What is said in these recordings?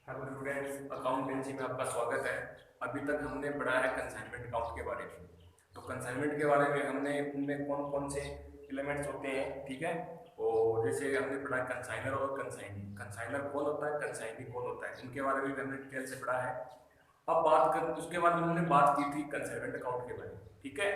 Hello students, accountancy में आपका स्वागत है। अभी तक हमने पढ़ा है कंसाइनमेंट अकाउंट के बारे में। तो कंसाइनमेंट के बारे में हमने उनमें कौन कौन से एलिमेंट्स होते हैं, ठीक है। और जैसे हमने पढ़ा है कंसाइनर और कंसाइनी। कंसाइनर कौन होता है, कंसाइनी कौन होता है, इनके बारे में भी हमने डिटेल से पढ़ा है। अब बात कर, उसके बाद हमने बात की थी कंसाइनमेंट अकाउंट के बारे में, ठीक है,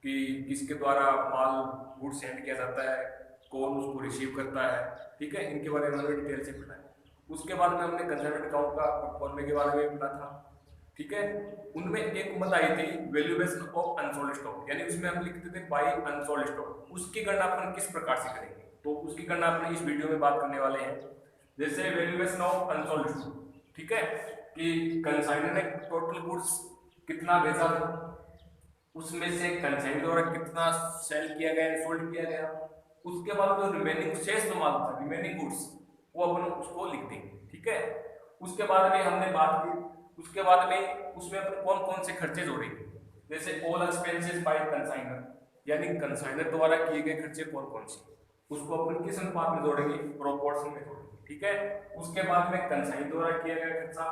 कि किसके द्वारा माल गुड सेंड किया जाता है, कौन उसको रिसीव करता है, ठीक है। इनके बारे में हमने डिटेल से पढ़ा है। उसके बाद में हमने कंसाइनमेंट अकाउंट का फॉर्मेट के बारे में पढ़ा था, ठीक है। उनमें एक मत आई थी वैल्यूएशन ऑफ अनसोल्ड स्टॉक, यानी उसमें हम लिखते थे बाई अनसोल्ड स्टॉक। उसकी गणना अपन किस प्रकार से करेंगे, तो उसकी गणना अपन इस वीडियो में बात करने वाले हैं। जैसे वैल्यूएशन ऑफ अनसोल्ड स्टॉक, ठीक है, कि कंसाइनर ने टोटल गुड्स कितना बेचा था, उसमें से कंसाइनर द्वारा कितना सेल किया गया, सोल्ड किया गया। उसके बाद जो रिमेनिंग शेष जो माल था, रिमेनिंग गुड्स, वो अपन उसको लिख देंगे, ठीक है। उसके बाद में हमने बात की, उसके बाद में उसमें अपन कौन कौन से खर्चे जोड़ेंगे। जैसे ऑल एक्सपेंसेस बाय कंसाइनर, यानी कंसाइनर द्वारा किए गए खर्चे कौन कौन से, उसको अपन किस अनुपात में जोड़ेंगे, प्रोपोर्शन में जोड़ेंगे, ठीक है। उसके बाद में कंसाइनर द्वारा किया गया खर्चा,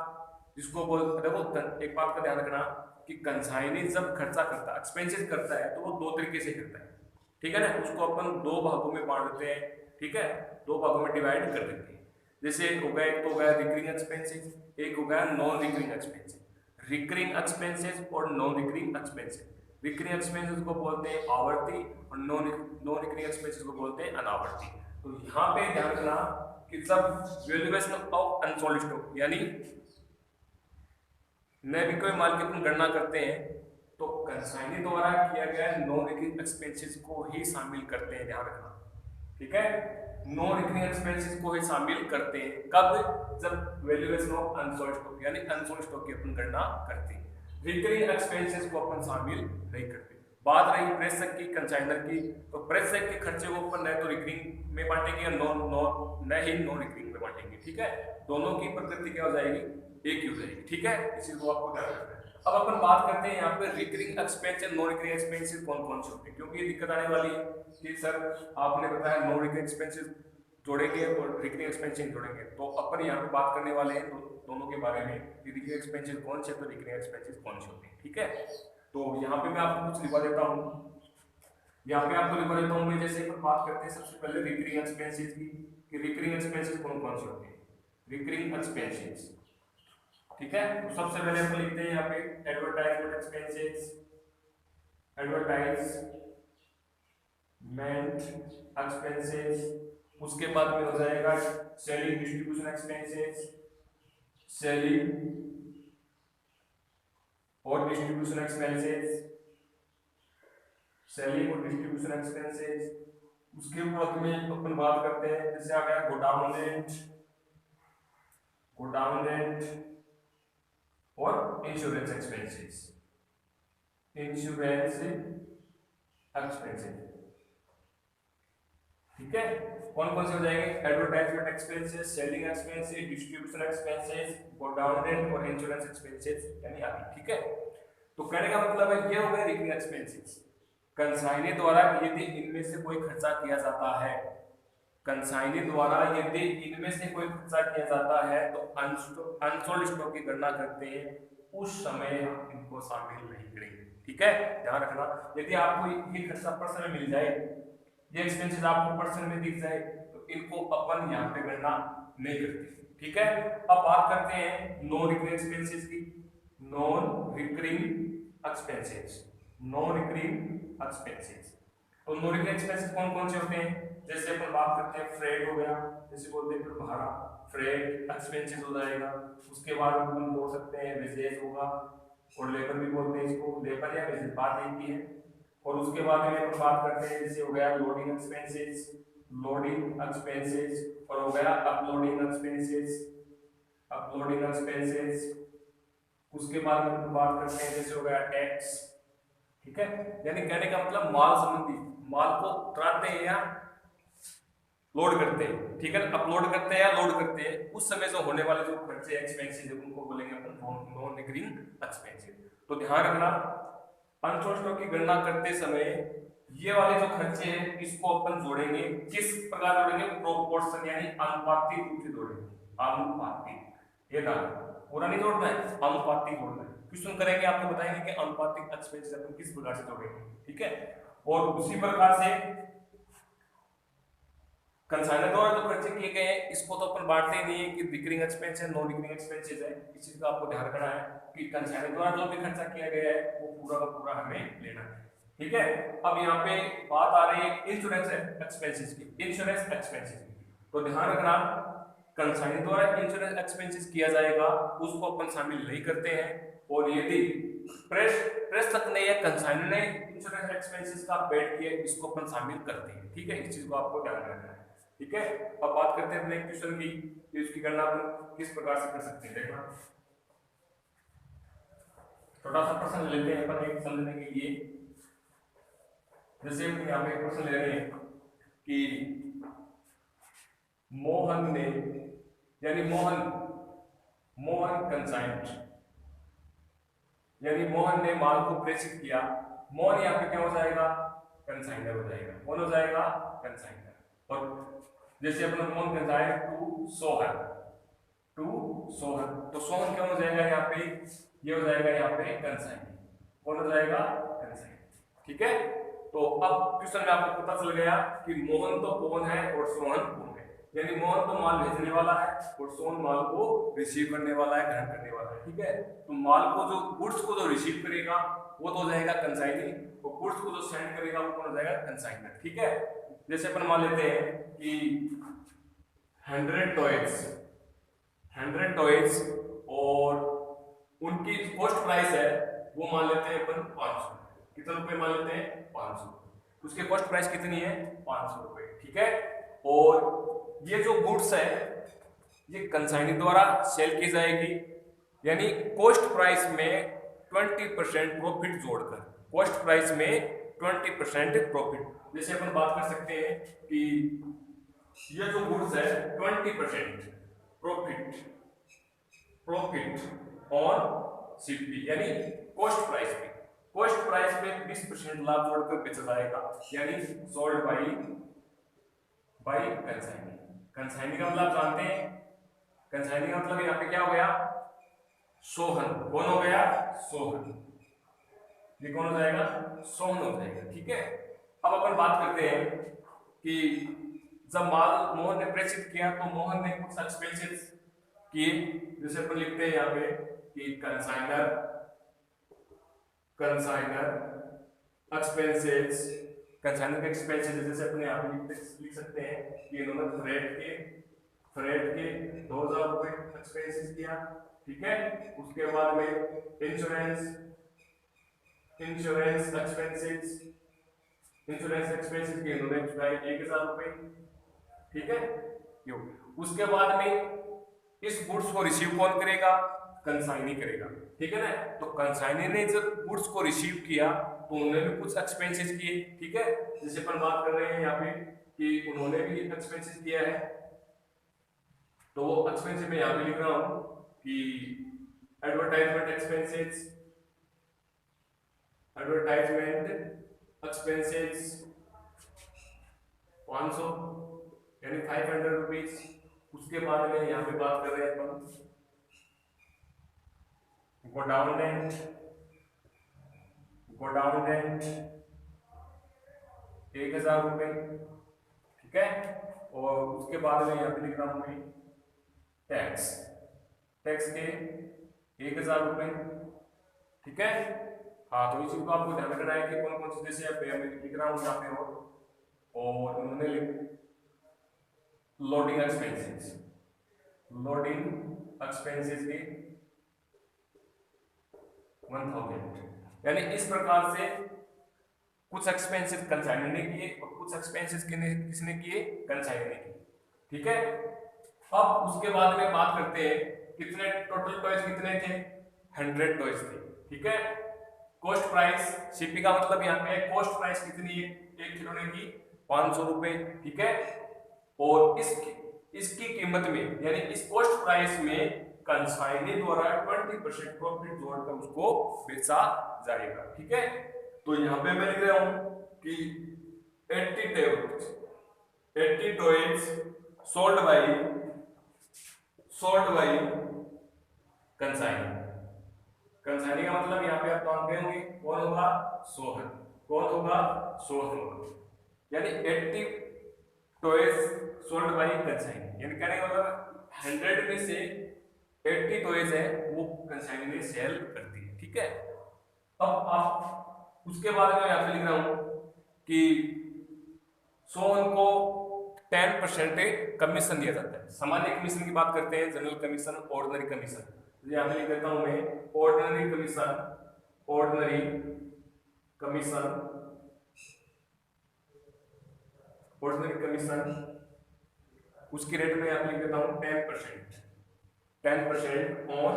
जिसको बोल, देखो एक बात का ध्यान रखना कि कंसाइनी जब खर्चा करता है, एक्सपेंसेस करता है, तो वो दो तरीके से करता है, ठीक है ना। उसको अपन दो भागों में बांट देते हैं, ठीक है, दो भागों में डिवाइड कर देते हैं। जैसे हो गया, एक तो हो गया रिकरिंग एक्सपेंसेस, एक हो गया non recurring expenses. Recurring expenses और non recurring expenses, recurring expenses को बोलते हैं आवर्ती और नॉन नॉन रिकरिंग एक्सपेंसेस को बोलते हैं अनावर्ती। तो यहाँ पे ध्यान रखना कि जब वैल्यूएशन ऑफ अनसोल्ड स्टॉक, यानी नए बिके हुए माल की अपन गणना करते हैं, तो कंसाइनी द्वारा किया गया नॉन रिकरिंग एक्सपेंसेस को ही शामिल करते हैं, ध्यान रखना, ठीक है। नॉन रिकरिंग एक्सपेंसेस को ही शामिल करते हैं कब, जब वैल्यूएशन ऑफ अनसोल्ड स्टॉक यानी अनसोल्ड स्टॉक की अपन गणना करते हैं। रिकरिंग एक्सपेंसेस को अपन शामिल नहीं करते। बात रही प्रेषक की, कंसाइनर की, तो प्रेषक के खर्चे को अपन न तो रिकरिंग में बांटेंगे और नॉन नॉन न ही नॉन रिकरिंग में बांटेंगे, ठीक है। दोनों की प्रकृति क्या हो जाएगी, एक ही हो जाएगी, ठीक है। इसी को आपको ध्यान रखना है। अब अपन बात करते हैं यहाँ पे recurring expenses, non recurring expenses कौन कौन से होते हैं, क्योंकि ये दिक्कत आने वाली है कि सर आपने बताया नॉन रिकरिंग एक्सपेंसेस जोड़ेंगे और रिकरिंग एक्सपेंसेस जोड़ेंगे, तो अपन यहाँ पे बात करने वाले हैं दोनों के बारे में, रिकरिंग एक्सपेंसेस कौन से तो रिकरिंग एक्सपेंसेस कौन से होते हैं, ठीक है। तो यहाँ पे मैं आपको कुछ लिखवा देता हूँ, यहाँ पे आपको लिखवा देता हूँ मैं। जैसे अपन बात करते हैं सबसे पहले रिकरिंग एक्सपेंसेस की, कि रिकरिंग एक्सपेंसेस कौन कौन से होते हैं, रिकरिंग एक्सपेंसेस, ठीक है। तो सबसे पहले हम लिखते हैं यहाँ पे एडवर्टाइजमेंट एक्सपेंसेस, एडवर्टाइजमेंट एक्सपेंसेस। उसके बाद में हो जाएगा सेलिंग डिस्ट्रीब्यूशन एक्सपेंसेस, सेलिंग और डिस्ट्रीब्यूशन एक्सपेंसेस, सेलिंग और डिस्ट्रीब्यूशन एक्सपेंसेस। उसके बाद में अपन बात करते हैं, जैसे आ गया गोडाउन रेंट, गोडाउन रेंट और इंश्योरेंस एक्सपेंसेस, इंश्योरेंस एक्सपेंसेस, ठीक है। कौन कौन से हो जाएंगे, advertisement expenses, selling expenses, distribution expenses, godown rent और इंश्योरेंस एक्सपेंसेस, यानी आदि, ठीक है। तो कहने का मतलब है ये हो गए रिकरिंग एक्सपेंसेस। कंसाइनी द्वारा यदि इनमें से कोई खर्चा किया जाता है, कंसाइनी द्वारा यदि इनमें से कोई खर्चा किया जाता है, तो अनसोल्ड स्टॉक की गणना करते हैं, उस समय हम इनको शामिल नहीं करेंगे, ठीक है। ध्यान रखना, यदि आपको ये खर्चा पर्सन में मिल जाए, ये एक्सपेंसेस आपको पर्सन में दिख जाए, तो इनको अपन यहाँ पे गणना नहीं करते, ठीक है। अब बात करते हैं नॉन रिकरिंग एक्सपेंसेस की, non recurring expenses, non recurring expenses. तो नॉन रिकरिंग एक्सपेंसेस कौन कौन से होते हैं, जैसे अपन बात करते हैं फ्रेट हो गया, जैसे बोलते हैं भाड़ा, फ्रेट एक्सपेंसेस हो जाएगा। उसके बाद अपन बोल सकते हैं वेजेज होगा, और लेबर भी बोलते हैं इसको, लेबर या वेजेज बात एक ही है। और उसके बाद में अपन बात करते हैं, जैसे हो गया लोडिंग एक्सपेंसेस, लोडिंग एक्सपेंसेस, और हो गया अपलोडिंग एक्सपेंसेस, अपलोडिंग एक्सपेंसेस। उसके बाद में बात करते हैं, जैसे हो गया टैक्स, ठीक है। यानी कहने का मतलब माल संबंधी, माल को उतराते हैं या लोड करते हैं, ठीक है, अपलोड करते हैं या लोड करते हैं, उस समय जो होने वाले जो खर्चे एक्सपेंसेस है उनको बोलेंगे अपन नॉन रिकरिंग एक्सपेंसेस। तो ध्यान रखना, अनसोल्ड स्टॉक की गणना करते समय ये वाले जो खर्चे हैं इसको अपन जोड़ेंगे, किस प्रकार जोड़ेंगे, प्रोपोर्शन यानी अनुपातिक रूप से जोड़ेंगे, अनुपातिक, ये ना पूरा नहीं जोड़ना है, अनुपातिक जोड़ना है। क्वेश्चन करेंगे आपको बताएंगे कि अनुपातिक एक्सपेंसेस अपन किस प्रकार से जोड़ेंगे, ठीक है। और उसी प्रकार से कंसाइनर द्वारा जो खर्चे किए गए हैं इसको तो अपन बांटते ही नहीं है कि रिकरिंग एक्सपेंस है, नॉन रिकरिंग एक्सपेंसेस है। इस चीज का आपको ध्यान रखना है कि कंसाइनर द्वारा जो भी खर्चा किया गया है वो पूरा का पूरा हमें लेना है, ठीक है। अब यहाँ पे बात आ रही है इंश्योरेंस एक्सपेंसेस की, इंश्योरेंस एक्सपेंसेस की। तो ध्यान रखना कंसाइनर द्वारा इंश्योरेंस एक्सपेंसेस किया जाएगा उसको अपन शामिल नहीं करते हैं, और यदि प्रेस तक ने या कंसाइनर ने इंश्योरेंस एक्सपेंसेस का पेड किया इसको अपन शामिल करते हैं, ठीक है। इस चीज को आपको ध्यान रखना है, ठीक है। अब बात करते हैं अपने क्वेश्चन की, तो इसकी गणना अपन किस प्रकार से कर सकते हैं। देखना छोटा सा प्रश्न लेते हैं अपन एक समझने के लिए। जैसे हम यहाँ पे प्रश्न ले रहे हैं कि मोहन ने, यानी मोहन कंसाइनर, यानी मोहन ने माल को प्रेषित किया। मोहन यहाँ पे क्या हो जाएगा, कंसाइनर हो जाएगा। कौन हो जाएगा, कंसाइनर। और जैसे अपना मोहन कंसाइनर टू सोहन, तो सोहन क्या हो जाएगा यहाँ पे, ये हो जाएगा यहाँ पे कंसाइनर। कौन हो जाएगा, कंसाइनर, ठीक है। तो अब क्वेश्चन में आपको पता चल गया कि मोहन तो कौन है और सोहन कौन है। यानी मोहन तो माल भेजने वाला है और सोहन माल को रिसीव करने वाला है, ग्रहण करने वाला है, ठीक है। तो माल को जो गुड्स को जो रिसीव करेगा वो तो हो जाएगा कंसाइनी, और गुड्स को जो सेंड करेगा वो कौन हो जाएगा, कंसाइनर, ठीक है। जैसे अपन मान लेते हैं कि 100 टॉयज और उनकी कॉस्ट प्राइस है वो मान लेते हैं अपन 500। कितने रुपए मान लेते हैं, 500। उसके कॉस्ट प्राइस कितनी है, 500 रुपए, ठीक है। और ये जो गुड्स है ये कंसाइनी द्वारा सेल की जाएगी, यानी कॉस्ट प्राइस में 20% प्रॉफिट जोड़कर, कॉस्ट प्राइस में 20% प्रॉफिट। जैसे अपन बात कर सकते हैं कि ये जो गुड्स है 20% प्रॉफिट ऑन सीपी, यानी कॉस्ट प्राइस में, कॉस्ट प्राइस में 20% लाभ जोड़कर बेचा जाएगा, यानी सोल्ड बाय कंसाइनी। कंसाइनी का मतलब जानते हैं, कंसाइनी का मतलब यहाँ पे क्या हो गया, सोहन। कौन हो गया, सोहन। ये कौन हो जाएगा, सोहन हो जाएगा, ठीक है। अब अपन बात करते हैं कि जब माल मोहन ने प्रेषित किया तो मोहन ने कुछ एक्सपेंसेस किए। जैसे अपन लिखते हैं यहाँ पे कि कंसाइनर एक्सपेंसेस, कंसाइनर के एक्सपेंसेस जैसे अपने यहाँ पे लिख सकते हैं कि इन्होंने फ्रेट के 2000 रुपए एक्सपेंसेस किया, ठीक है। उसके बाद में इंश्योरेंस एक्सपेंसेस के इन्होंने चुकाए 1000 रुपए, ठीक है। यो उसके बाद में इस गुड्स को रिसीव कौन करेगा, कंसाइनी करेगा, ठीक है ना। तो कंसाइनी ने जब गुड्स को रिसीव किया तो उन्होंने भी कुछ एक्सपेंसेस किए, ठीक है। जैसे अपन बात कर रहे हैं यहाँ पे कि उन्होंने भी एक्सपेंसेस किया है, तो वो एक्सपेंसेस में यहाँ पे लिख रहा हूं कि एडवर्टाइजमेंट एक्सपेंसेस 500 यानी 500 रुपीज। उसके बाद में यहाँ पे बात कर रहे हैं अपन गोडाउन रेंट 1000 रुपए, ठीक है। और उसके बाद में यहाँ पे लिख रहा हूं मैं टैक्स के 1000 रुपए, ठीक है। हाँ, तो इस चीज को आपको ध्यान रखना है कि कौन कौन सी, जैसे मैं लिख रहा हूँ यहाँ पे और उन्होंने लोडिंग एक्सपेंसेस के 1000, यानी इस प्रकार से कुछ एक्सपेंसेस कंसाइनर ने किए और कुछ एक्सपेंसेस किसने किए, कंसाइनर ने किए, ठीक है। अब उसके बाद में बात करते हैं कितने टोटल टॉयज कितने थे, 100 टॉयज थे, ठीक है। कॉस्ट प्राइस, सीपी का मतलब यहाँ पे कॉस्ट प्राइस कितनी है, एक खिलौने की 500 रुपए, ठीक है। और इसकी कीमत में, यानी इस कॉस्ट प्राइस में कंसाइनी द्वारा 20% प्रॉफिट जोड़कर उसको बेचा जाएगा, ठीक है। तो यहाँ पे मैं लिख रहा हूं कि 80 toys sold by consignee. Consignee का मतलब यहाँ पे आप काउंट करेंगे कौन होगा, सोहन। कौन होगा, सोहन होगा। यानी 80 टॉयज सोल्ड बाय कंसाइनी, यानी कहने का मतलब 100 में से 80 टॉयज है वो कंसाइनी में सेल करती है। ठीक है, अब आप उसके बाद में यहाँ पे लिख रहा हूं कि सोहन को 10% कमीशन दिया जाता है। सामान्य कमीशन की बात करते हैं, जनरल कमीशन, ऑर्डिनरी कमीशन। यहाँ पे लिख देता हूं मैं ordinary commission, ordinary commission, ordinary commission, उसकी रेट में यहाँ पे लिख देता हूं 10%, 10% on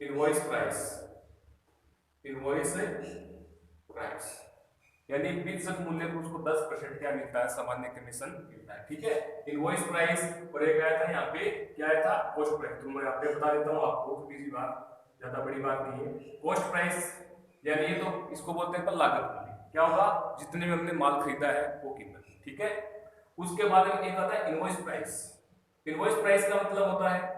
invoice price, invoice price, यानी बिक्सक मूल्य पर उसको 10% क्या मिलता है, सामान्य कमीशन मिलता है। ठीक है, इनवॉइस प्राइस और एक आया था यहाँ पे क्या आया था, कॉस्ट प्राइस। तो मैं यहाँ पे बता देता हूँ आपको, छोटी सी बात, ज्यादा बड़ी बात नहीं है। कॉस्ट प्राइस यानी ये तो इसको बोलते हैं पर लागत मूल्य, क्या होगा, जितने में हमने माल खरीदा है वो कीमत। ठीक है, उसके बाद में एक आता है इनवॉइस प्राइस। इनवॉइस प्राइस का मतलब होता है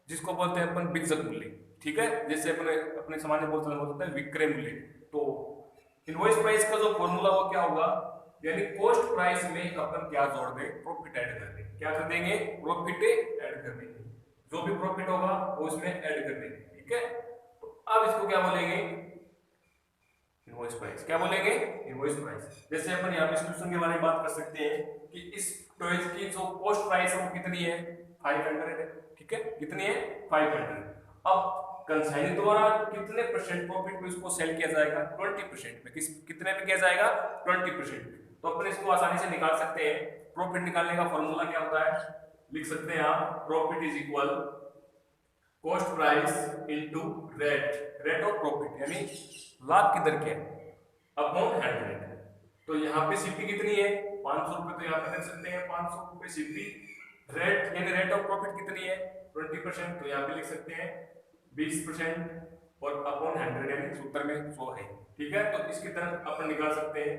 जिसको बोलते हैं अपन बिक्सक मूल्य। ठीक है, जैसे अपने अपने सामान्य बोलते हैं विक्रय मूल्य। तो इनवॉइस प्राइस का जो फॉर्मूला वो क्या होगा, यानी कॉस्ट प्राइस में अपन क्या जोड़ दें, प्रॉफिट ऐड कर देंगे। क्या कर देंगे, प्रॉफिट ऐड कर देंगे, जो भी प्रॉफिट होगा वो उसमें ऐड कर देंगे। ठीक है, तो अब इसको क्या बोलेंगे, इनवॉइस प्राइस। क्या बोलेंगे, इनवॉइस प्राइस। जैसे अपन यहाँ पे सॉल्यूशन के बारे में बात कर सकते हैं कि इस टॉयज की जो कॉस्ट प्राइस है वो कितनी है, 500 है। ठीक है, कितनी है, 500। अब कंसाइनी द्वारा कितने परसेंट प्रॉफिट में इसको सेल किया जाएगा, 20% में। कितने में किया जाएगा, 20%। तो अपन इसको आसानी से निकाल सकते हैं। प्रॉफिट निकालने का फॉर्मूला क्या होता है, लिख सकते हैं आप, profit is equal cost price into rate of profit, यानी लाभ की दर क्या है, अपॉन 100। तो यहाँ पे सीपी कितनी है, 500 रुपए। तो यहाँ पे देख सकते हैं 500 रुपए सीपी। रेट यानी रेट ऑफ प्रॉफिट कितनी है, 20%। तो यहाँ पे लिख सकते हैं 20% और अपॉन 100 यानी सूत्र में 100 है। ठीक है, तो इसकी तरह अपन निकाल सकते हैं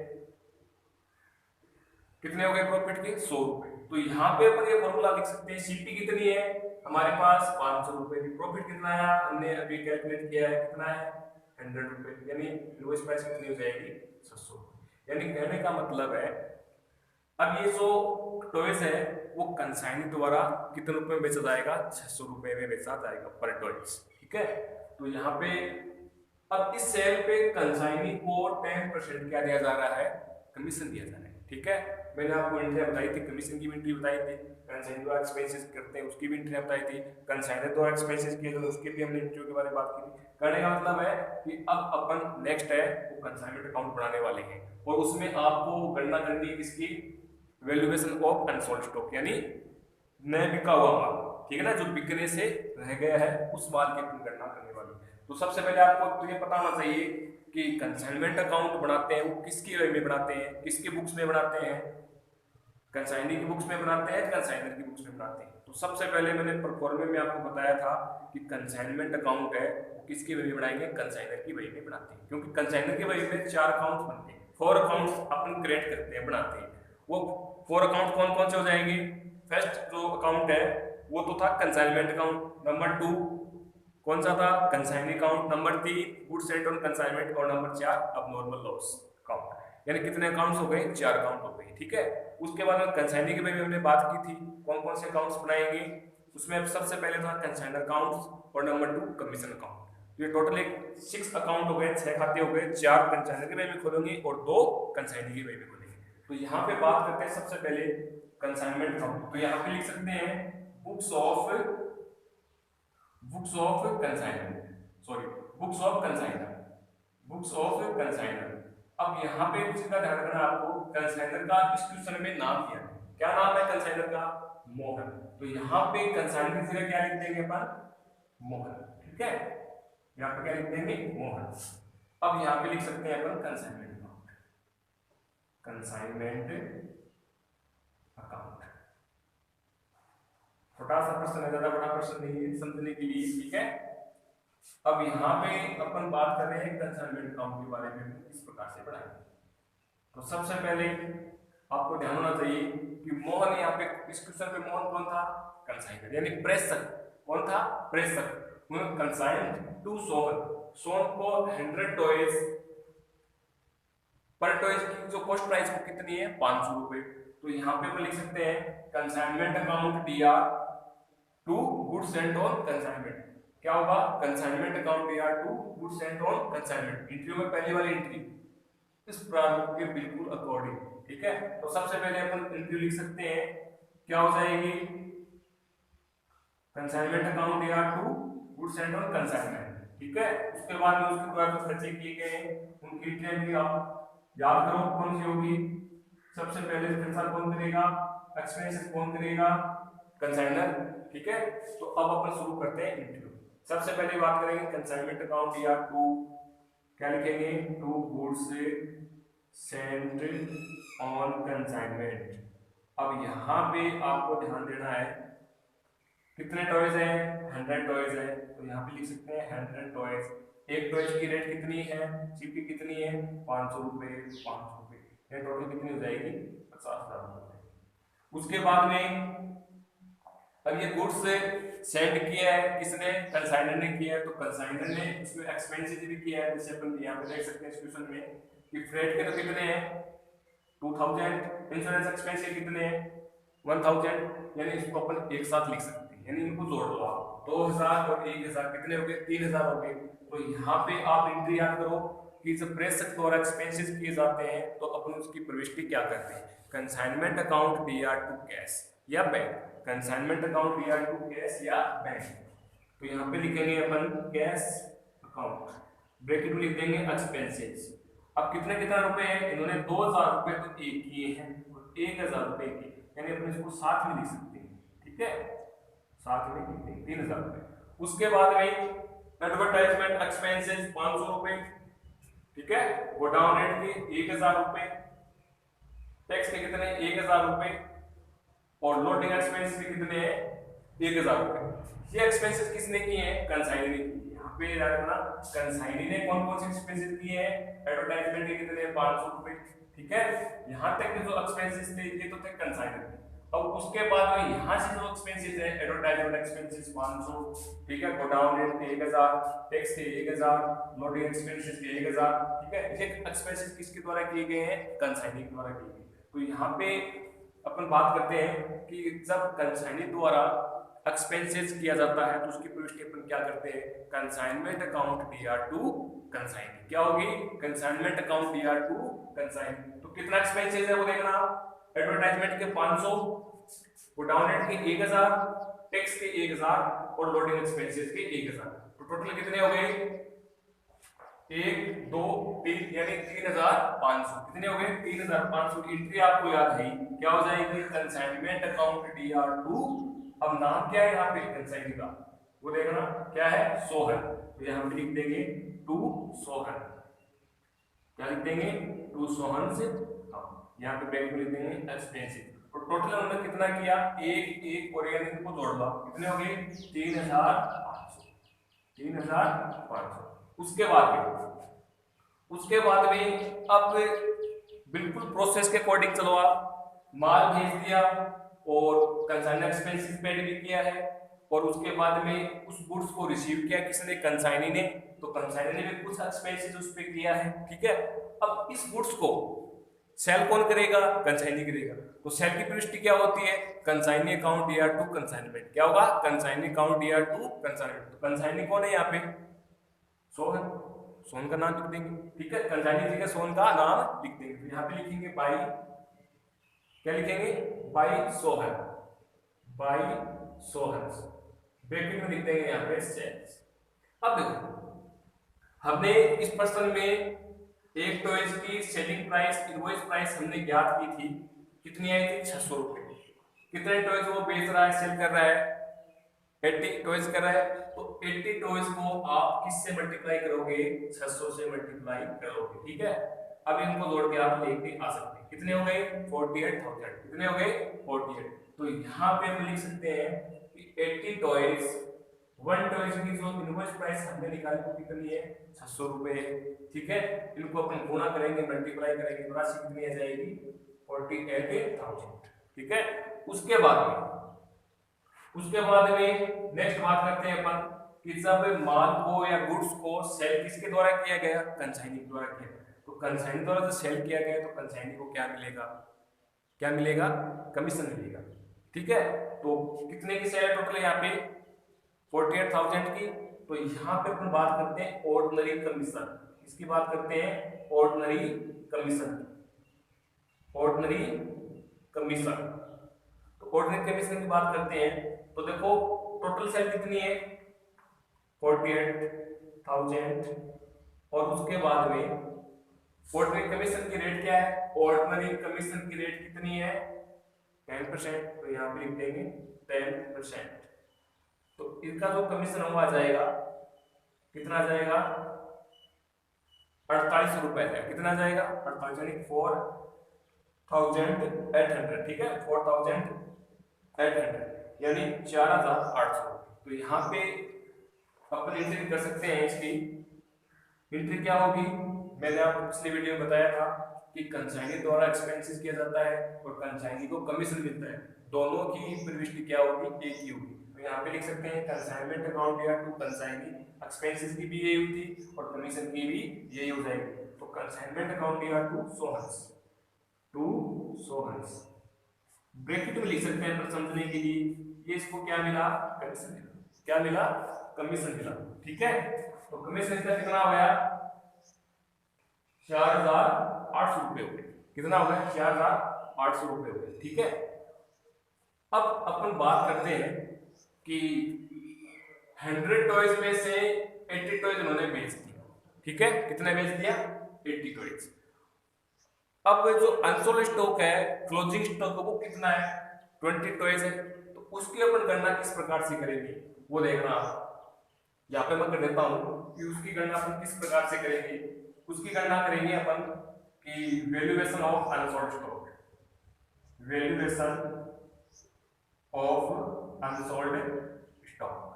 कितने हो गए प्रॉफिट के, 100 रुपए। तो यहाँ पे अपन ये फॉर्मूला लिख सकते हैं, सीपी कितनी है हमारे पास, 500 रुपए की। प्रॉफिट कितना है हमने अभी कैलकुलेट किया है, कितना है, 100 रुपए। यानी इनवॉइस प्राइस कितनी हो जाएगी, 600। यानी कहने का मतलब है अब ये जो टॉयज है वो कंसाइनी द्वारा कितने रुपए में बेचा जाएगा, 600 रुपए में बेचा जाएगा पर टॉयज। ठीक है, तो यहाँ पे अब इस सेल पे कंसाइनी को 10% क्या दिया जा रहा है, कमीशन दिया जा रहा है। ठीक है, मैंने आपको एंट्री बताई थी, कमीशन की एंट्री बताई थी, कंसाइनी द्वारा एक्सपेंसेस करते हैं उसकी भी एंट्री बताई थी, कंसाइनर द्वारा एक्सपेंसेस किए तो उसके भी हमने एंट्री के बारे में बात की थी। कहने का मतलब है कि अब अपन नेक्स्ट है वो कंसाइनमेंट अकाउंट बनाने वाले हैं, और उसमें आपको गणना करनी है किसकी, वैल्यूएशन ऑफ अनसोल्ड स्टॉक, यानी नया बिका हुआ माल। ठीक है ना, जो बिकने से रह गया है उस माल की अपन गणना करने वाली है। तो सबसे पहले आपको तो ये पता होना चाहिए कि कंसाइनमेंट अकाउंट बनाते हैं वो किसकी वे में बनाते हैं, किसके बुक्स में बनाते हैं, कंसाइनी की बुक्स में बनाते हैं, कंसाइनर की बुक्स में बनाते हैं। तो सबसे पहले मैंने परफॉर्मे में आपको बताया था कि कंसाइनमेंट अकाउंट है वो किसकी वे में बनाएंगे, कंसाइनर की वे में बनाते हैं। क्योंकि कंसाइनर की वे में 4 अकाउंट्स बनते हैं, 4 अकाउंट्स अपन क्रिएट करते हैं, बनाते हैं। वो 4 अकाउंट कौन कौन से हो जाएंगे, फर्स्ट जो अकाउंट है वो तो था कंसाइनमेंट अकाउंट, नंबर 2 कौन सा था, consignee account, number 3 goods sent on consignment, और नंबर 4 अबनॉर्मल लॉस अकाउंट। यानी कितने अकाउंट्स हो गए, 4 अकाउंट हो गए। ठीक है, उसके बाद में कंसाइनी के बारे में हमने बात की थी, कौन कौन से अकाउंट्स बनाएंगे। उसमें सबसे पहले था कंसाइनर अकाउंट्स और नंबर 2 कमीशन अकाउंट। ये टोटल 6 अकाउंट हो गए, 6 खाते हो गए, 4 कंसाइनर के बारे में खोलेंगे और 2 कंसाइनी के बारे में खोलेंगे। तो यहाँ पे बात करते हैं सबसे पहले कंसाइनमेंट अकाउंट। तो यहाँ पे लिख सकते हैं books of consignor, sorry books of consignor, books of consignor. अब यहाँ पे चीज का ध्यान रखना आपको, कंसाइनर का इस क्वेश्चन में नाम दिया है, क्या नाम है कंसाइनर का, मोहन। तो यहाँ पे कंसाइनर की जगह क्या लिख देंगे अपन, मोहन। ठीक है, यहाँ पे क्या लिख देंगे, मोहन। अब यहाँ पे लिख सकते हैं अपन कंसाइनमेंट अकाउंट, कंसाइनमेंट अकाउंट। छोटा सा प्रश्न है, ज्यादा बड़ा प्रश्न नहीं है, समझने के लिए। ठीक है, अब यहाँ पे अपन बात कर रहे हैं कंसाइनमेंट अकाउंट के बारे में, इस प्रकार से पढ़ाएंगे। तो सबसे पहले आपको ध्यान होना चाहिए कि मोहन, यहाँ पे इस क्वेश्चन पे मोहन कौन था, कंसाइनर, यानी प्रेषक। कौन था, प्रेषक। कंसाइंड टू सोहन, सोहन को 100 टॉयज, पर टॉयज की जो कॉस्ट प्राइस वो कितनी है 500 रुपए। तो यहाँ पे हम लिख सकते हैं consignment account DR to goods and on consignment. क्या होगा consignment account DR to goods and on consignment. Entry में पहली वाली एंट्री इस प्रारूप के बिल्कुल अकॉर्डिंग, ठीक है। तो सबसे पहले अपन एंट्री लिख सकते हैं, क्या हो जाएगी consignment account DR to goods and on consignment, ठीक है। उसके बाद में उसके द्वारा जो खर्चे किए गए उनकी एंट्री भी आप याद करो कौन सी होगी। सबसे पहले खर्चा कौन करेगा, एक्सपेंसेस कौन करेगा, कंसाइनर, ठीक है। तो अब अपन शुरू करते हैं इंटरव्यू। सबसे पहले बात करेंगे कंसाइनमेंट अकाउंट या टू, क्या लिखेंगे to goods sent on consignment. अब यहाँ पे आपको ध्यान देना है कितने टॉयज हैं 100 टॉयज है, तो यहाँ पे लिख सकते हैं 100 टॉयज। एक टॉयज की रेट कितनी है, सीपी कितनी है 500 रुपए, 500 रुपए, ये टोटल कितनी हो जाएगी 50,000 रुपए। उसके बाद में अब ये गुड्स सेंड किया है किसने, कंसाइनर ने किया है, तो कंसाइनर ने इसमें एक्सपेंसेस भी किया है। जैसे अपन यहाँ पे देख सकते हैं इस क्वेश्चन में कि फ्रेट के तो कितने हैं 2000, इंश्योरेंस एक्सपेंस के कितने हैं 1000, यानी इसको अपन एक साथ लिख सकते हैं, यानी इनको जोड़ लो आप 2000 और 1000 कितने हो गए 3000 हो गए। तो यहाँ पे आप एंट्री याद करो कि जब प्रेषक द्वारा एक्सपेंसेस किए जाते हैं तो अपन उसकी प्रविष्टि क्या करते हैं, consignment account DR to cash या bank, consignment account DR to cash या बैंक। तो यहाँ पे लिखेंगे अपन कैश अकाउंट, ब्रैकेट में लिख देंगे एक्सपेंसेस। अब कितने कितना रुपए हैं, इन्होंने 2000 रुपए तो एक किए हैं और 1000 रुपए किए, यानी अपन इसको साथ में लिख सकते हैं, ठीक है, साथ में लिख देंगे 3000 रुपए। उसके बाद में एडवर्टाइजमेंट एक्सपेंसेस 500 रुपए, ठीक है, गोडाउन रेट के 1000 रुपए, टैक्स के कितने 1000 रुपए और लोडिंग एक्सपेंस के कितने हैं 1000 रुपए। ये एक्सपेंसेस किसने किए हैं, कंसाइनी ने किए। यहाँ पे याद रखना कंसाइनी ने कौन कौन से एक्सपेंसेस किए हैं, एडवर्टाइजमेंट के कितने 500 रुपए, ठीक है। यहाँ तक के जो एक्सपेंसेस थे ये तो थे कंसाइनी। अब उसके बाद में यहाँ से जो एक्सपेंसेस है एडवर्टाइजमेंट एक्सपेंसेस 500, ठीक है, गोडाउन रेट के 1000, टैक्स के 1000, लोडिंग एक्सपेंसेस के 1000, ठीक है। ये एक्सपेंसेस किसके द्वारा किए गए हैं, कंसाइनी के द्वारा किए गए। तो यहाँ पे अपन बात करते हैं कि जब कंसाइनी द्वारा एक्सपेंसेस किया जाता है तो उसकी प्रविष्टि अपन क्या करते हैं, consignment account DR to consignee. क्या होगी, consignment account DR to consignee. तो कितना एक्सपेंसेस है वो देखना, एडवर्टाइजमेंट के 500, गोडाउन रेट के 1000, टैक्स के 1000 और लोडिंग एक्सपेंसेस के 1000। तो टोटल कितने हो गए 1 2 3, यानी 3500। कितने हो गए 3500। एंट्री आपको याद है क्या हो जाएगी, कंसाइनमेंट अकाउंट डीआर टू, अब नाम क्या है यहाँ पे कंसाइनी का, वो देखना क्या है सोहन। तो यहाँ पे लिख देंगे टू सोहन, क्या लिख देंगे टू सोहन से, यहाँ पे ब्रैकेट में लिख देंगे एक्सपेंसेस। तो टोटल उन्होंने कितना किया, एक एक और यानी इनको जोड़ लो, कितने हो गए 3500, 3500। उसके बाद में अब बिल्कुल प्रोसेस के अकॉर्डिंग चलो, आप माल भेज दिया और कंसाइनर एक्सपेंसेस पेड भी किया है, और उसके बाद में उस गुड्स को रिसीव किया किसने, कंसाइनी ने। तो कंसाइनी ने भी कुछ एक्सपेंसेस उस पे किया है, ठीक है। अब इस गुड्स को सेल कौन करेगा, कंसाइनी करेगा। तो सेल की प्रविष्टि क्या होती है, consignee account DR to consignment. क्या होगा, consignee account DR to consignment. तो कंसाइनी कौन है यहाँ पे, सोहन, सोहन का नाम लिख देंगे, ठीक है, कंसाइनी जी का सोहन का नाम लिख देंगे। तो यहाँ पे लिखेंगे बाई, क्या लिखेंगे by Sohan, by Sohan, bracket में लिख देंगे यहाँ पे सेल्स। अब देखो हमने इस प्रश्न में एक टॉयज की सेलिंग प्राइस इनवॉइस प्राइस हमने ज्ञात की थी, कितनी आई थी 600 रुपए। कितने टॉयज वो बेच रहा है, सेल कर रहा है 80 टॉयज कर रहा है। तो 80 टॉयज को आप किससे मल्टीप्लाई करोगे, 600 से मल्टीप्लाई करोगे, ठीक है। अब इनको जोड़ के आप लेके आ सकते हैं, कितने हो गए 48,000, कितने हो गए 48। तो यहाँ पे हम लिख सकते हैं कि 80 टॉयज, वन टॉयज की जो इनवॉइस प्राइस हमने निकाली वो कितनी है 600 रुपए, ठीक है। इनको अपन गुणा करेंगे, मल्टीप्लाई करेंगे, तो राशि कितनी आ जाएगी 48,000, ठीक है। उसके बाद में नेक्स्ट बात करते हैं अपन कि जब माल को या गुड्स को सेल किसके द्वारा किया गया, कंसाइनी के द्वारा किया। तो कंसाइनी द्वारा जो सेल किया गया तो कंसाइनी को क्या मिलेगा, क्या मिलेगा, कमीशन मिलेगा। ठीक है, तो कितने की सेल है टोटल यहाँ पे 48,000 की। तो यहाँ पे अपन बात करते हैं ऑर्डिनरी कमीशन, इसकी बात करते हैं ऑर्डिनरी कमीशन, ऑर्डिनरी कमीशन। तो ऑर्डिनरी कमीशन की बात करते हैं तो देखो टोटल सेल कितनी है 48,000 और उसके बाद में ऑर्डिनरी कमीशन की रेट क्या है, ऑर्डिनरी कमीशन की रेट कितनी है 10%। तो यहाँ पे लिख देंगे 10%। तो इसका जो कमीशन हुआ जाएगा कितना जाएगा 48 रुपए है, कितना जाएगा 48 यानी 4,800। ठीक है 4,800 यानी 4,800। तो यहाँ पे अपन एंट्री कर सकते हैं, इसकी एंट्री क्या होगी, मैंने आपको पिछले वीडियो में बताया था कि कंसाइनी द्वारा एक्सपेंसेस किया जाता है और कंसाइनी को कमीशन मिलता है, दोनों की प्रविष्टि क्या होगी, एक ही होगी। तो यहाँ पे लिख सकते हैं कंसाइनमेंट अकाउंट या टू कंसाइनी एक्सपेंसेस की भी यही होती और कमीशन की भी यही हो जाएगी। तो कंसाइनमेंट अकाउंट या टू सोहंस, टू सोहंस ब्रैकेट में लिख सकते हैं पर समझने के लिए, ये इसको क्या मिला, कमीशन मिला, क्या मिला, कमीशन मिला। ठीक है, तो कमीशन इसका कितना हो गया 4,800 रुपए हो गए, कितना हो गया 4,800 रुपए हो गए। ठीक है, अब अपन बात करते हैं कि 100 टॉयज में से 80 टॉयज उन्होंने बेच दिया। ठीक है, कितने बेच दिया 80 टॉयज। अब जो अनसोल्ड स्टॉक है, क्लोजिंग स्टॉक वो कितना है 20 टॉयज है। तो उसकी अपन गणना किस प्रकार से करेंगे वो देखना, यहाँ पे मैं कर देता हूं कि उसकी गणना अपन किस प्रकार से करेंगे। उसकी गणना करेंगे अपन कि valuation of unsold stock, valuation of unsold stock.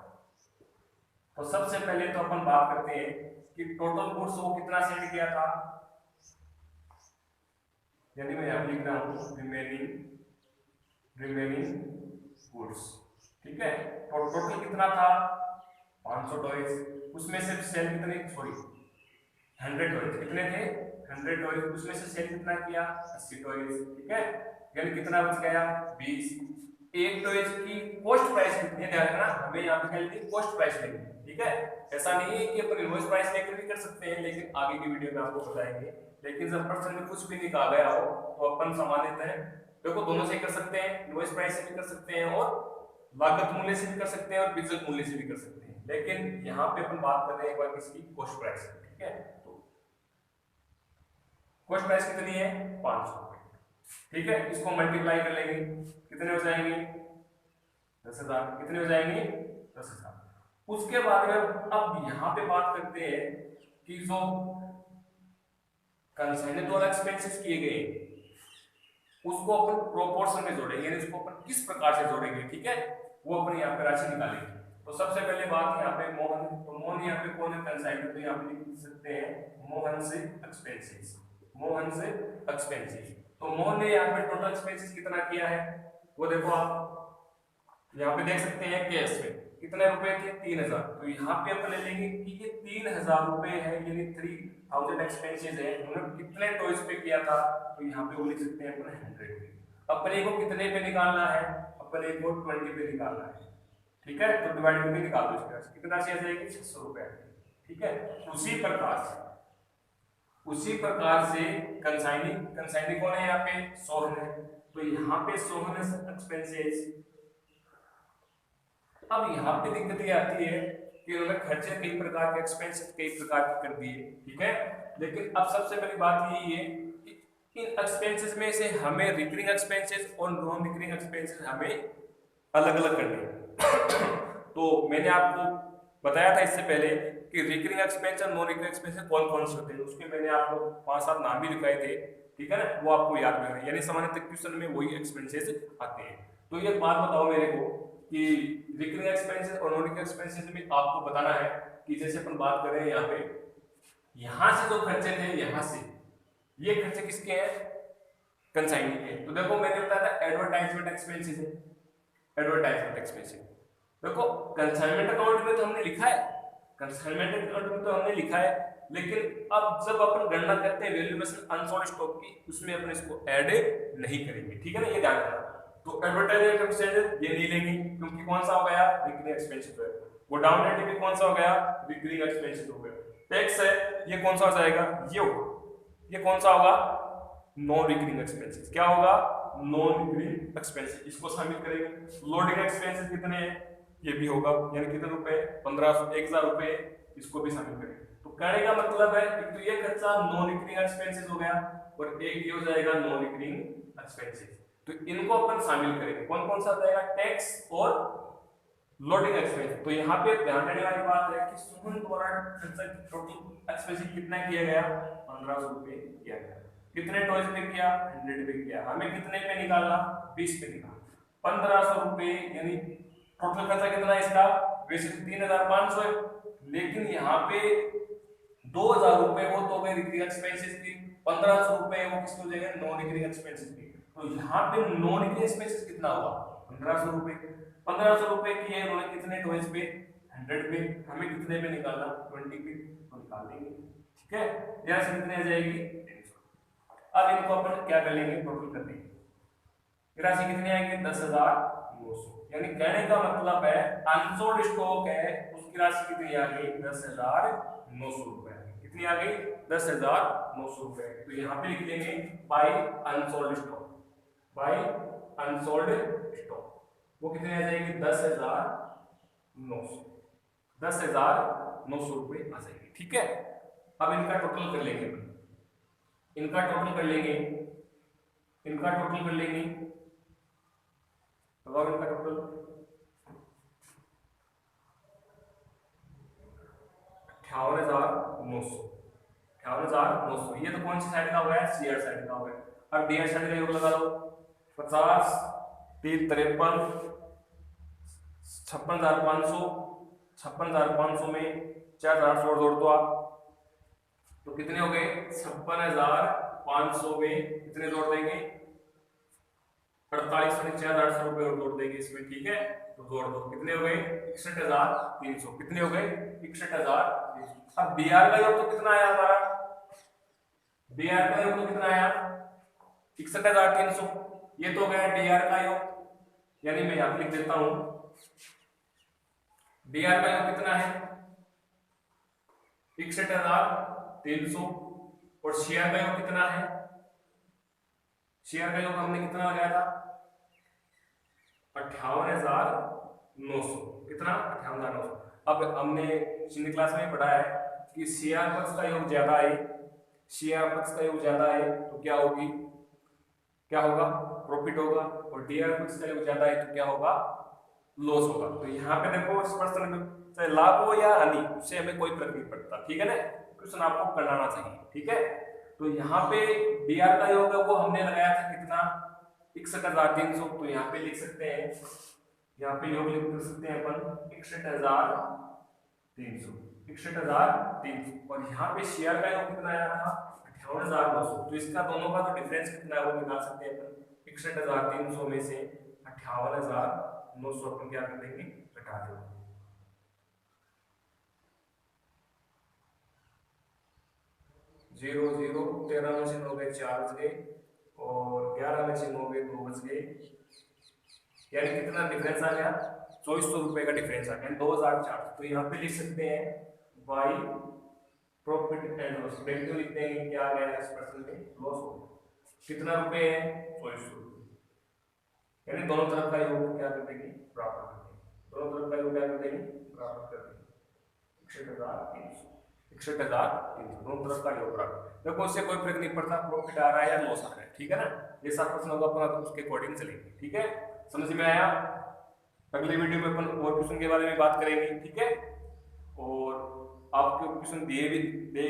तो सबसे पहले तो अपन बात करते हैं कि टोटल गुड्स वो कितना सेल किया था, यानी मैं यहां लिख रहा हूं रिमेनिंग गुड्स। ठीक है, तो टोटल कितना था 500 टॉयज, उसमें से सेल कितने, सॉरी 100 टॉयज कितने थे 100 टॉयज, उसमें से सेल कितना किया 80 टॉयज। ठीक है, यानी कितना बच गया 20। एक टॉयज की कॉस्ट प्राइस कितनी है ध्यान रखना, हमें यहाँ पे क्या लेनी कॉस्ट प्राइस लेनी। ठीक है, ऐसा नहीं है कि अपन इनवॉइस प्राइस लेकर भी कर सकते हैं, लेकिन आगे की वीडियो में आपको बताएंगे। लेकिन जब पर्सन में कुछ भी निकाल गया हो तो अपन सामान्यतः देखो दोनों से कर सकते हैं, इनवॉइस प्राइस से भी कर सकते हैं और लागत मूल्य से भी कर सकते हैं और बिजनेस मूल्य से भी कर सकते हैं। लेकिन यहाँ पे अपन बात कर रहे हैं एक बार किसकी कॉस्ट प्राइस। ठीक है, तो कॉस्ट प्राइस कितनी है 500। ठीक है, इसको मल्टीप्लाई कर लेंगे कितने हो जाएंगे 10,000, कितने हो जाएंगे 10,000। उसके बाद में अब यहाँ पे बात करते हैं कि जो कंसाइनर द्वारा एक्सपेंसेस किए गए उसको अपन प्रोपोर्शन में जोड़ेंगे, यानी इसको अपन किस प्रकार से जोड़ेंगे। ठीक है, वो अपन यहाँ पे राशि निकालेंगे। तो सबसे पहले बात यहाँ पे मोहन, तो मोहन यहाँ पे कौन है कंसाइनर, तो यहाँ पे लिख सकते हैं मोहन से एक्सपेंसेस, मोहन से एक्सपेंसेस। तो मोहन ने यहाँ पे टोटल एक्सपेंसेस कितना किया है वो देखो आप यहाँ पे देख सकते हैं कैश में कितने रुपए थे 3,000। तो यहाँ पे अपन ले लेंगे कि ये 3,000 रुपए है, यानी 3,000 एक्सपेंसेस है, उन्होंने कितने टॉयज पे किया था। तो यहाँ पे वो लिख सकते हैं अपन 100 पे। अपने को कितने पे निकालना है, अपने को 20 पे निकालना है। ठीक है, तो डिवाइड करके निकाल दो इसका, कितना राशि आ जाएगी 600 रुपए। ठीक है, उसी प्रकार से कंसाइनी कौन है यहाँ पे सोहन है। तो यहाँ पे सोहन एक्सपेंसेस। अब यहाँ पे दिक्कत ये आती है कि उन्होंने खर्चे कई प्रकार के एक्सपेंसेस कई प्रकार के कर दिए। ठीक है, लेकिन अब सबसे बड़ी बात यही है कि इन एक्सपेंसेस में से हमें रिकरिंग एक्सपेंसेस और नॉन रिकरिंग एक्सपेंसेस हमें अलग अलग करने हैं। तो मैंने आपको बताया था इससे पहले कि रिकरिंग एक्सपेंस और नॉन रिकरिंग एक्सपेंसेस कौन कौन से होते हैं, उसके मैंने आपको 5-7 नाम भी लिखाए थे। ठीक है ना, वो आपको याद रखना, यानी सामान्यतः क्वेश्चन में वही एक्सपेंसेस आते हैं। तो ये बात बताओ मेरे को कि रिकरिंग एक्सपेंसेस और नॉन रिकरिंग एक्सपेंसेस में आपको बताना है कि जैसे अपन बात कर रहे हैं यहाँ पे, यहाँ से जो खर्चे थे, यहाँ से ये खर्चे किसके हैं कंसाइनी के। तो देखो मैंने बताया था एडवर्टाइजमेंट एक्सपेंसेस है, एडवर्टाइजमेंट एक्सपेंसेस। देखो कंसाइनमेंट अकाउंट में में तो हमने लिखा है, कंसाइनमेंट अकाउंट में तो हमने लिखा है, लेकिन अब जब अपन गणना करते हैं वैल्यूएशन अनसोल्ड स्टॉक की, उसमें अपन इसको ऐड नहीं करेंगे, ठीक है ना, ये ध्यान रखना। तो एडवर्टाइजिंग एक्सपेंसेस ये नहीं लेंगे क्योंकि कौन सा हो गया, रिकरिंग एक्सपेंसेस हो गया। वो डाउन रेट भी कौन सा हो गया, रिकरिंग एक्सपेंसेस हो गया। टैक्स है, ये कौन सा हो जाएगा, ये होगा। ये कौन सा होगा, नॉन रिकरिंग एक्सपेंसेस। क्या होगा, नॉन रिकरिंग एक्सपेंसेस, इसको शामिल करेंगे। लोडिंग एक्सपेंसेस कितने हैं, ये भी होगा, यानी कितने रुपए, 1500, 1000 रुपए, इसको भी शामिल करेंगे। तो कहने का मतलब है एक तो ये खर्चा नॉन रिकरिंग एक्सपेंसेस हो गया और एक ये हो जाएगा नॉन रिकरिंग एक्सपेंसेस। तो इनको अपन शामिल करेंगे। कौन कौन सा हो जाएगा, टैक्स और लोडिंग एक्सपेंस। तो यहाँ पे ध्यान देने वाली बात है कि सुमन द्वारा खर्चा टोटल एक्सपेंस कितना किया गया, 1500 रुपए किया गया। कितने टॉयज पे किया, 100 पे किया। हमें कितने पे निकालना, 20 पे निकालना। 1500 रुपए यानी टोटल खर्चा कितना है इसका, वैसे 3500 है, लेकिन यहाँ पे 2000 रुपए वो तो गए रिकरिंग एक्सपेंसेस की, 1500 रुपए वो किसको हो जाएगा, नॉन रिकरिंग एक्सपेंसेस की। तो यहाँ पे नॉन रिकरिंग एक्सपेंसेस कितना हुआ, 1500 रुपए। 1500 रुपए किए उन्होंने कितने टॉयज पे, 100 पे। हमें कितने पे निकालना, 20 पे, तो निकाल देंगे, ठीक है। यहाँ से कितने आ जाएगी, 300। अब इनको अपन क्या कर लेंगे, टोटल कर देंगे। राशि कितनी आएगी, 10,900। यानी कहने का मतलब है अनसोल्ड स्टॉक है उसकी राशि कितनी आ गई, 10,900 रुपए। कितनी आ गई, 10,900 रुपए। तो यहाँ पे लिख लेंगे by unsold stock, by unsold stock. वो कितनी आ जाएगी, 10,900, 10,900 रुपए आ जाएगी, ठीक है। अब इनका टोटल कर लेंगे, इनका टोटल कर लेंगे, इनका टोटल कर लेंगे। तो इनका टोटल 58,900, 58,900। ये तो कौन सी साइड का हो गया, सीआर साइड का हो गया। अब डीआर साइड का योग लगा लो, 50, 3, 53, 56,500, 56,500 में 4,800 जोड़ दो आप, तो कितने हो गए, 56,500 में कितने जोड़ देंगे, 48 में 4,800 रुपए और जोड़ देंगे इसमें, ठीक है। तो जोड़ दो, कितने हो गए, 61,300। कितने हो गए, 61,300। अब डीआर का योग तो कितना आया हमारा, डीआर का योग तो कितना आया, 61,300। ये तो गया डीआर का योग, यानी मैं यहां लिख देता हूं, डीआर का योग कितना है, 61,300। और शेयर का योग कितना है, शेयर का योग हमने कितना लगाया था, 58,900। कितना, 58,900। अब हमने पिछली क्लास में पढ़ा है कि शेयर पक्ष का योग ज्यादा है, शेयर पक्ष का योग ज्यादा है तो क्या होगी, क्या होगा, प्रॉफिट होगा। और डीआर पक्ष का योग ज्यादा है तो क्या होगा, लॉस होगा। तो यहाँ पे देखो इस प्रश्न में चाहे लाभ हो या हानि, उससे हमें कोई फर्क नहीं पड़ता, ठीक है ना। क्वेश्चन आपको करना चाहिए, ठीक है। तो यहाँ पे डीआर का योग है वो हमने लगाया था कितना, 61,300। तो यहाँ पे लिख सकते हैं, यहाँ पे योग लिख सकते हैं अपन 61,300, 61,300। और यहाँ पे शेयर का योग कितना आया था, 58,900। तो इसका दोनों का जो डिफरेंस कितना है वो निकाल सकते हैं अपन। 61,300 में से 58,900 अपन क्या कर देंगे, घटा देंगे। 0 0, 13 में से 9 गए 4 बच गए, और 11 में से 9 गए 2 बच गए, यानी कितना डिफरेंस आ गया, 2400 रुपए का डिफरेंस आ गया, 2,400। तो यहाँ पे लिख सकते हैं by profit and loss, negative लिखते हैं, क्या आ गया इस प्रश्न में, लॉस हो गया। कितना रुपए है, 2400 रुपए। यानी दोनों तरफ का योग क्या कर देंगे, बराबर कर देंगे, दोनों तरफ का योग क्या कर देंगे, बराबर कर देंगे। 61,300, 61,300, दोनों तरफ का योग बराबर। देखो इससे कोई फर्क नहीं पड़ता प्रॉफिट आ रहा है या लॉस आ रहा है, ठीक है ना। जैसा प्रश्न होगा अपन उसके अकॉर्डिंग चलेंगे, ठीक है। समझ में आया। अगले वीडियो में अपन और क्वेश्चन के बारे में बात करेंगे, ठीक है। और आपको क्वेश्चन दिए भी दे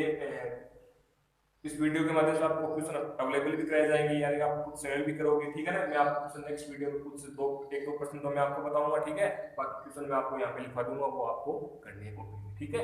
इस वीडियो के माध्यम से आपको क्वेश्चन अवेलेबल भी कराए जाएंगे, यानी आप खुद सेव भी करोगे, ठीक है ना। मैं आपको क्वेश्चन नेक्स्ट वीडियो में कुछ एक दो क्वेश्चन तो मैं आपको बताऊंगा, ठीक है। बाकी क्वेश्चन मैं आपको यहाँ पे लिखा दूंगा, वो आपको करने होंगे, ठीक है।